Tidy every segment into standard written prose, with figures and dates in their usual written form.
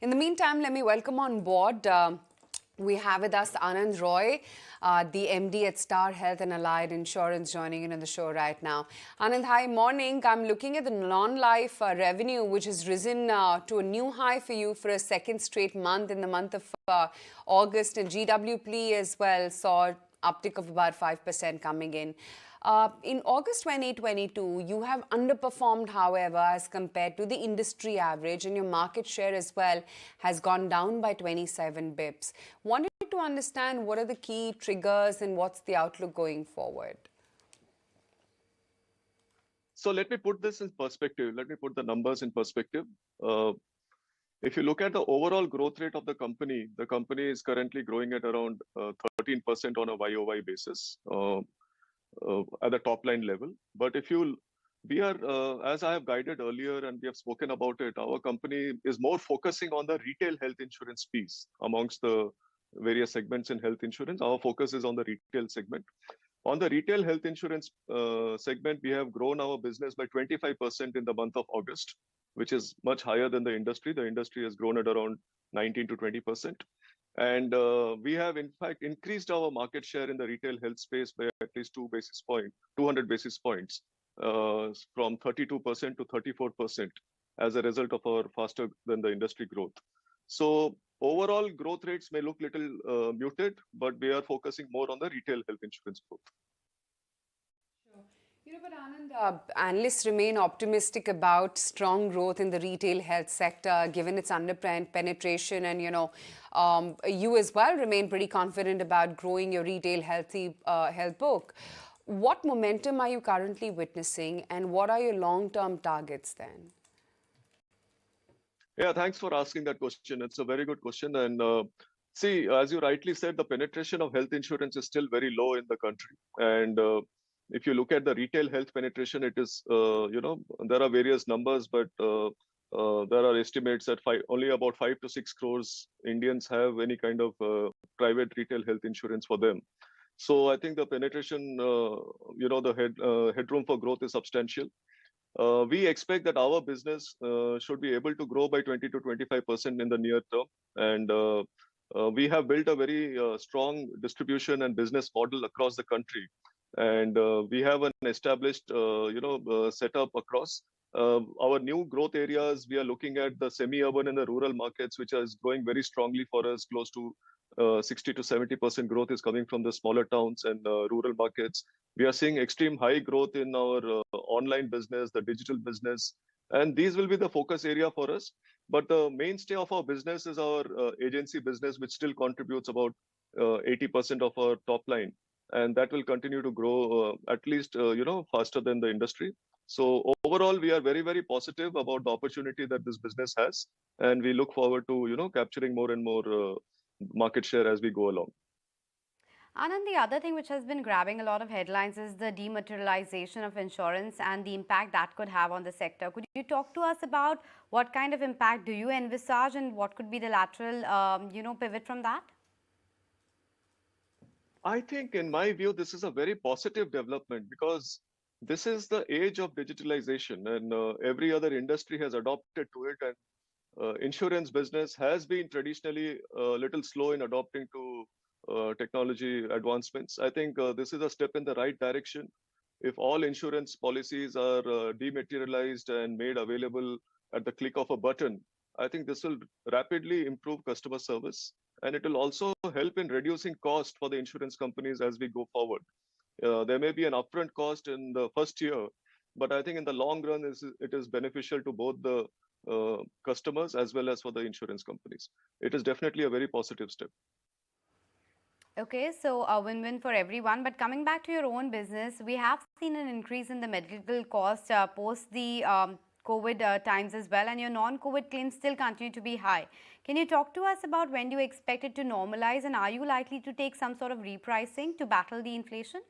In the meantime, let me welcome on board. We have with us Anand Roy, the MD at Star Health and Allied Insurance, joining in on the show right now. Anand, hi, morning. I'm looking at the non-life revenue, which has risen to a new high for you for a second straight month in the month of August, and GWP as well saw uptick of about 5% coming in. In August 2022, you have underperformed, however, as compared to the industry average, and your market share as well has gone down by 27 bips. Wanted to understand what are the key triggers and what's the outlook going forward? So let me put this in perspective. Let me put the numbers in perspective. If you look at the overall growth rate of the company is currently growing at around 13% on a YOY basis at the top line level. But if you, we are, as I have guided earlier and we have spoken about it, our company is more focusing on the retail health insurance piece amongst the various segments in health insurance. Our focus is on the retail segment. On the retail health insurance segment, we have grown our business by 25% in the month of August, which is much higher than the industry. The industry has grown at around 19 to 20%. And we have, in fact, increased our market share in the retail health space by at least 200 basis points, from 32% to 34% as a result of our faster than the industry growth. So overall growth rates may look little muted, but we are focusing more on the retail health insurance growth. But Anand, analysts remain optimistic about strong growth in the retail health sector, given its penetration, and you as well remain pretty confident about growing your retail health book. What momentum are you currently witnessing, and what are your long-term targets then? Yeah, thanks for asking that question. It's a very good question. And see, as you rightly said, the penetration of health insurance is still very low in the country. And if you look at the retail health penetration, it is, there are various numbers, but there are estimates that only about 5 to 6 crores Indians have any kind of private retail health insurance for them. So I think the penetration, the headroom for growth is substantial. We expect that our business should be able to grow by 20 to 25% in the near term. And we have built a very strong distribution and business model across the country. And we have an established, setup across our new growth areas. We are looking at the semi-urban and the rural markets, which is growing very strongly for us. Close to 60 to 70% growth is coming from the smaller towns and rural markets. We are seeing extreme high growth in our online business, the digital business, and these will be the focus area for us. But the mainstay of our business is our agency business, which still contributes about 80% of our top line. And that will continue to grow at least, faster than the industry. So overall, we are very, very positive about the opportunity that this business has. And we look forward to, capturing more and more market share as we go along. Anand, the other thing which has been grabbing a lot of headlines is the dematerialization of insurance and the impact that could have on the sector. Could you talk to us about what kind of impact do you envisage and what could be the lateral, pivot from that? I think, in my view, this is a very positive development because this is the age of digitalization, and every other industry has adopted to it. And insurance business has been traditionally a little slow in adopting to technology advancements. I think this is a step in the right direction. If all insurance policies are dematerialized and made available at the click of a button, I think this will rapidly improve customer service. And it will also help in reducing cost for the insurance companies as we go forward. There may be an upfront cost in the first year, but I think in the long run, it is beneficial to both the customers as well as for the insurance companies. It is definitely a very positive step. Okay, so a win-win for everyone. But coming back to your own business, we have seen an increase in the medical cost post the COVID times as well, and your non-COVID claims still continue to be high. Can you talk to us about when do you expect it to normalize, and are you likely to take some sort of repricing to battle the inflation?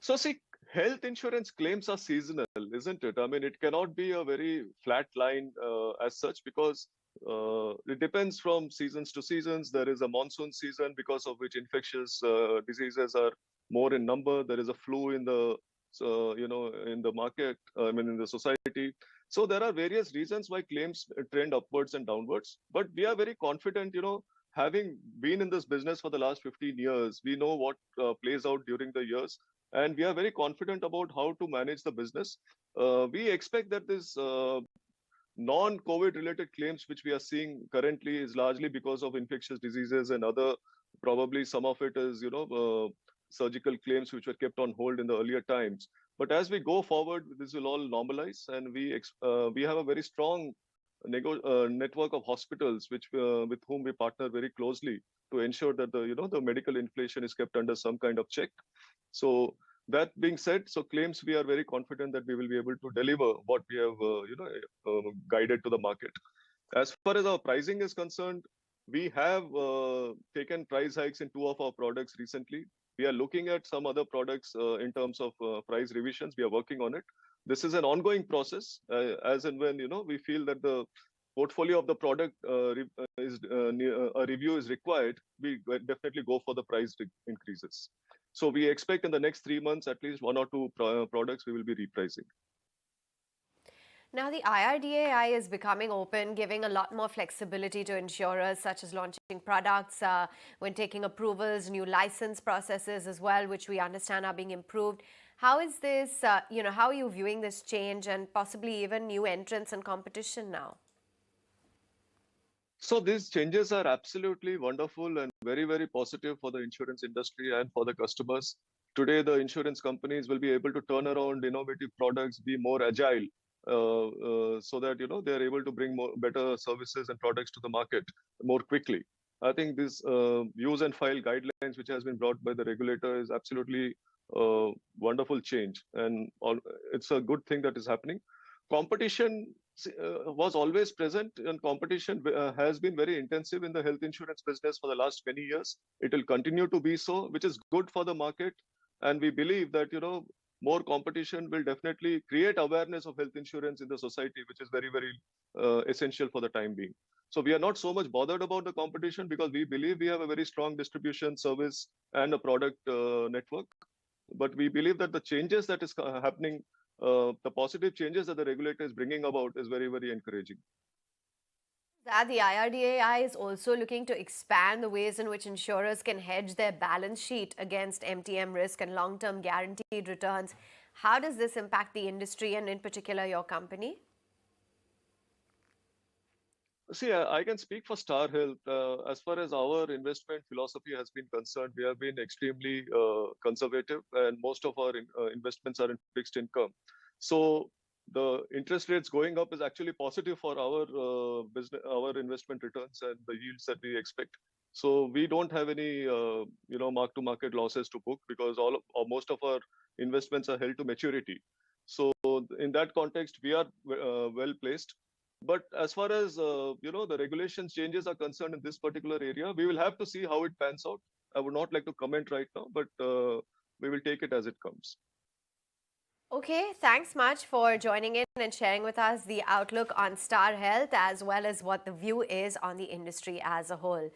So see, health insurance claims are seasonal, isn't it? I mean, it cannot be a very flat line as such because it depends from seasons to seasons. There is a monsoon season because of which infectious diseases are more in number. There is a flu in the in the market, in the society. So there are various reasons why claims trend upwards and downwards, but we are very confident, having been in this business for the last 15 years, we know what plays out during the years, and we are very confident about how to manage the business. We expect that this non-COVID related claims which we are seeing currently is largely because of infectious diseases and other, probably some of it is, surgical claims which were kept on hold in the earlier times. But as we go forward, this will all normalize, and we have a very strong network of hospitals which with whom we partner very closely to ensure that the medical inflation is kept under some kind of check. So that being said, so claims, we are very confident that we will be able to deliver what we have guided to the market. As far as our pricing is concerned, we have taken price hikes in two of our products recently. We are looking at some other products in terms of price revisions. We are working on it. This is an ongoing process. As and when we feel that the portfolio of the product a review is required, we definitely go for the price increases. So we expect in the next 3 months, at least one or two products we will be repricing. Now, the IRDAI is becoming open, giving a lot more flexibility to insurers, such as launching products when taking approvals, new license processes as well, which we understand are being improved. How is this, how are you viewing this change and possibly even new entrants and competition now? So these changes are absolutely wonderful and very, very positive for the insurance industry and for the customers. Today, the insurance companies will be able to turn around innovative products, be more agile, so that they are able to bring more better services and products to the market more quickly. I think this use and file guidelines, which has been brought by the regulator, is absolutely wonderful change, and it's a good thing that is happening. Competition was always present, and competition has been very intensive in the health insurance business for the last many years. It will continue to be so, which is good for the market. And we believe that, more competition will definitely create awareness of health insurance in the society, which is very, very essential for the time being. So we are not so much bothered about the competition because we believe we have a very strong distribution service and a product network. But we believe that the changes that is happening, the positive changes that the regulator is bringing about, is very, very encouraging. That the IRDAI is also looking to expand the ways in which insurers can hedge their balance sheet against MTM risk and long-term guaranteed returns. How does this impact the industry and in particular your company? See, I can speak for Star Health. As far as our investment philosophy has been concerned, we have been extremely conservative, and most of our investments are in fixed income. So the interest rates going up is actually positive for our business, our investment returns, and the yields that we expect. So we don't have any, mark-to-market losses to book because all or most of our investments are held to maturity. So in that context, we are well placed. But as far as the regulations changes are concerned in this particular area, we will have to see how it pans out. I would not like to comment right now, but we will take it as it comes. Okay, thanks much for joining in and sharing with us the outlook on Star Health as well as what the view is on the industry as a whole.